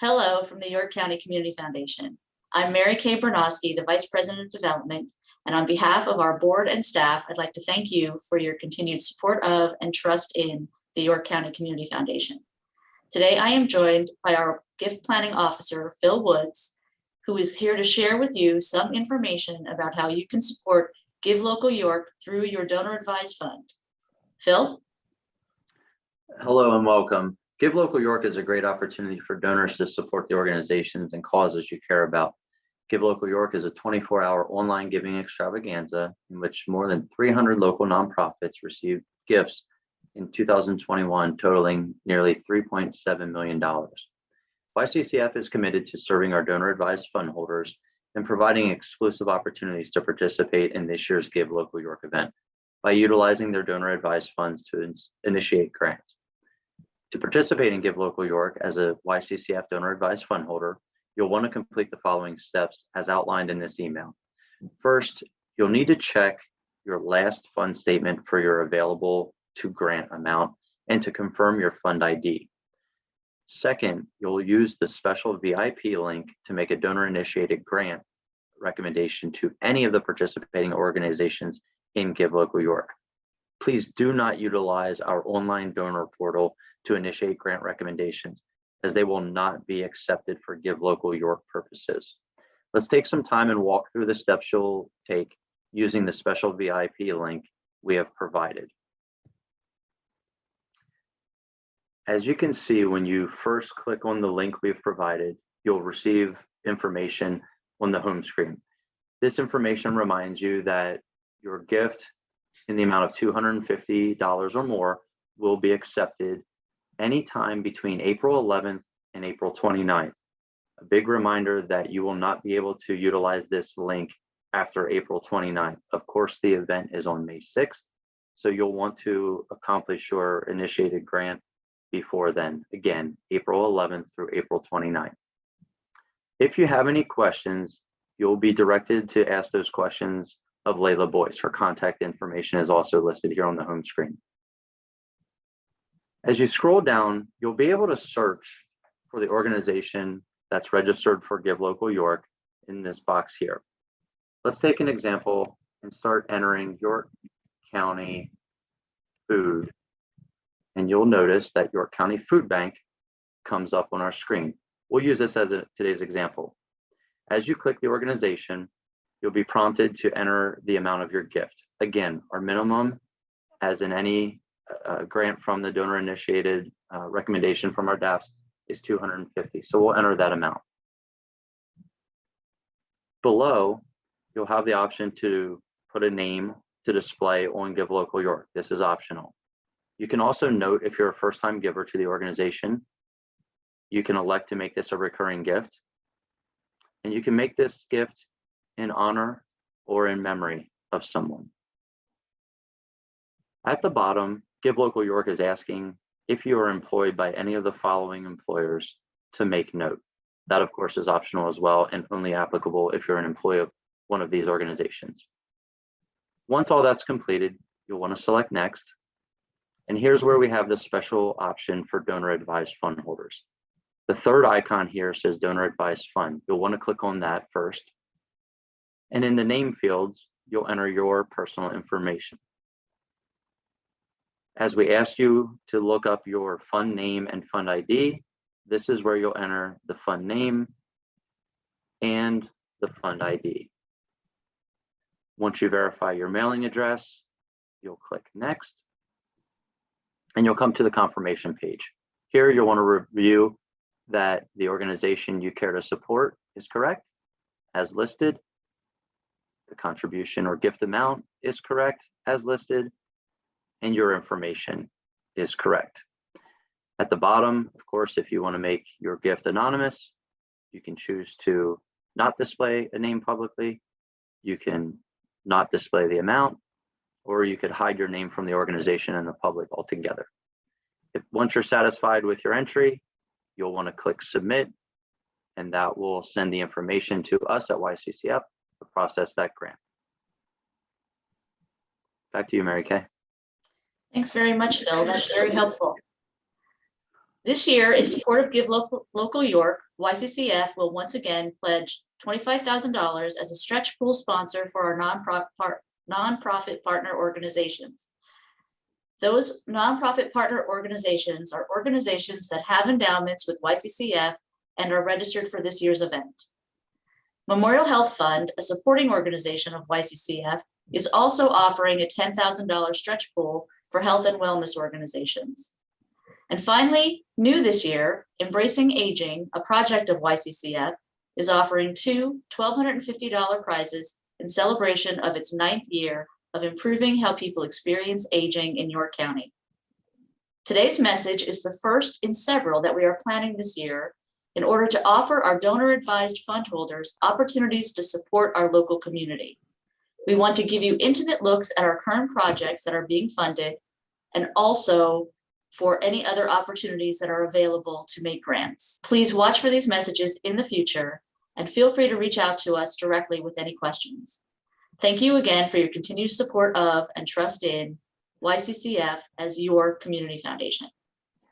Hello from the York County Community Foundation. I'm Mary Kay Bernosky, the Vice President of Development, and on behalf of our board and staff, I'd like to thank you for your continued support of and trust in the York County Community Foundation. Today, I am joined by our gift planning officer, Phil Woods, who is here to share with you some information about how you can support Give Local York through your donor advised fund. Phil? Hello and welcome. Give Local York is a great opportunity for donors to support the organizations and causes you care about. Give Local York is a 24-hour online giving extravaganza in which more than 300 local nonprofits received gifts in 2021, totaling nearly $3.7 million. YCCF is committed to serving our donor advised fund holders and providing exclusive opportunities to participate in this year's Give Local York event by utilizing their donor advised funds to initiate grants. To participate in Give Local York as a YCCF donor advised fund holder, you'll want to complete the following steps as outlined in this email. First, you'll need to check your last fund statement for your available to grant amount and to confirm your fund ID. Second, you'll use the special VIP link to make a donor initiated grant recommendation to any of the participating organizations in Give Local York. Please do not utilize our online donor portal to initiate grant recommendations, as they will not be accepted for Give Local York purposes. Let's take some time and walk through the steps you'll take using the special VIP link we have provided. As you can see, when you first click on the link we've provided, you'll receive information on the home screen. This information reminds you that your gift in the amount of $250 or more will be accepted anytime between April 11th and April 29th. A big reminder that you will not be able to utilize this link after April 29th. Of course, the event is on May 6th, so you'll want to accomplish your initiated grant before then. Again, April 11th through April 29th. If you have any questions, you'll be directed to ask those questions of Layla Boyce. Her contact information is also listed here on the home screen. As you scroll down, you'll be able to search for the organization that's registered for Give Local York in this box here. Let's take an example and start entering York County Food. And you'll notice that York County Food Bank comes up on our screen. We'll use this as today's example. As you click the organization, you'll be prompted to enter the amount of your gift. Again, our minimum, as in any grant from the donor initiated recommendation from our DAFs, is $250. So we'll enter that amount. Below, you'll have the option to put a name to display on Give Local York. This is optional. You can also note if you're a first-time giver to the organization, you can elect to make this a recurring gift. And you can make this gift in honor or in memory of someone. At the bottom, Give Local York is asking if you are employed by any of the following employers to make note. That, of course, is optional as well and only applicable if you're an employee of one of these organizations. Once all that's completed, you'll want to select Next. And here's where we have the special option for donor advised fund holders. The third icon here says Donor Advised Fund. You'll want to click on that first. And in the name fields, you'll enter your personal information. As we asked you to look up your fund name and fund ID, this is where you'll enter the fund name and the fund ID. Once you verify your mailing address, you'll click Next, and you'll come to the confirmation page. Here, you'll want to review that the organization you care to support is correct, as listed. The contribution or gift amount is correct, as listed, and your information is correct. At the bottom, of course, if you want to make your gift anonymous, you can choose to not display a name publicly. You can not display the amount, or you could hide your name from the organization and the public altogether. Once you're satisfied with your entry, you'll want to click Submit, and that will send the information to us at YCCF to process that grant. Back to you, Mary Kay. Thanks very much, Phil. That's very helpful. This year, in support of Give Local York, YCCF will once again pledge $25,000 as a stretch pool sponsor for our nonprofit partner organizations. Those nonprofit partner organizations are organizations that have endowments with YCCF and are registered for this year's event. Memorial Health Fund, a supporting organization of YCCF, is also offering a $10,000 stretch pool for health and wellness organizations. And finally, new this year, Embracing Aging, a project of YCCF, is offering two $1,250 prizes in celebration of its 9th year of improving how people experience aging in York County. Today's message is the first in several that we are planning this year in order to offer our donor-advised fund holders opportunities to support our local community. We want to give you intimate looks at our current projects that are being funded and also for any other opportunities that are available to make grants. Please watch for these messages in the future and feel free to reach out to us directly with any questions. Thank you again for your continued support of and trust in YCCF as your community foundation.